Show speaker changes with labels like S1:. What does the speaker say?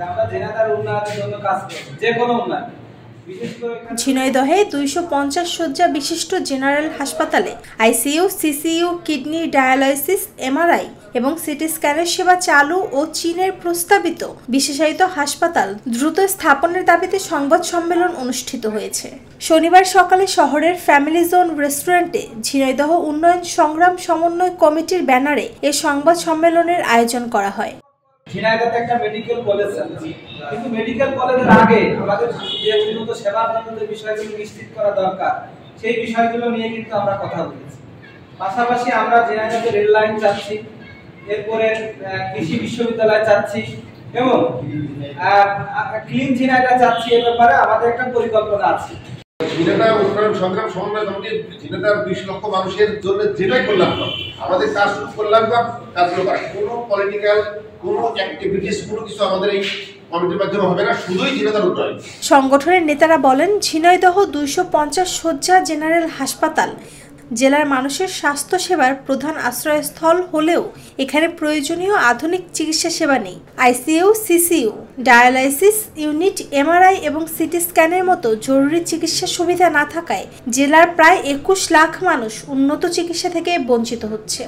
S1: যে আমরা ঝিনাইদহের উন্নয়নের জন্য কাজ করব, যে কোনো উন্নয়ন।
S2: ঝিনাইদহে 250 শয্যা বিশিষ্ট জেনারেল হাসপাতালে ICU, CCU, kidney dialysis, MRI এবং সিটি স্ক্যানের সেবা চালু ও চীনের প্রস্তাবিত বিশেষায়িত হাসপাতাল দ্রুত স্থাপনের দাবিতে সংবাদ সম্মেলন অনুষ্ঠিত হয়েছে। শনিবার সকালে শহরের ফ্যামিলি জোন রেস্টুরেন্টে ঝিনাইদহ উন্নয়ন সংগ্রাম সমন্বয় কমিটির ব্যানারে এ সংবাদ সম্মেলনের আয়োজন করা হয়।
S1: ঝিনাইদহে একটা মেডিকেল কলেজ আছে, কিন্তু মেডিকেল কলেজের আগে আমাদের যে উন্নত সেবার জন্য যে বিষয়গুলো নিশ্চিত করা দরকার সেই বিষয়গুলো নিয়ে কিন্তু আমরা কথা বলেছি। পাশাপাশি আমরা ঝিনাইদহে রেল লাইন চাচ্ছি, এরপরে কৃষি বিশ্ববিদ্যালয় চাচ্ছি এবং ক্লিন ঝিনাইদহ চাচ্ছি। এ ব্যাপারে আমাদের একটা পরিকল্পনা আছে।
S3: ঝিনাইদহ উন্নয়ন সংগ্রাম সমন্বয় কমিটি ঝিনাইদহের 20 লক্ষ মানুষের জন্য যেটাই করলাম আমাদের কাজ শুরু করলাম বা কাজগুলো করা, কোনো পলিটিক্যাল কোনো অ্যাক্টিভিটিস কোনো কিছু আমাদের এই কমিটির মাধ্যমে হবে না, শুধুই ঝিনাইদহের উন্নয়ন।
S2: সংগঠনের নেতারা বলেন, ঝিনাইদহ 250 শয্যা জেনারেল হাসপাতাল জেলার মানুষের স্বাস্থ্য সেবার প্রধান আশ্রয়স্থল হলেও এখানে প্রয়োজনীয় আধুনিক চিকিৎসা সেবা নেই। ICU, CCU, dialysis unit, MRI এবং সিটি স্ক্যানের মতো জরুরি চিকিৎসা সুবিধা না থাকায় জেলার প্রায় 21 লাখ মানুষ উন্নত চিকিৎসা থেকে বঞ্চিত হচ্ছে।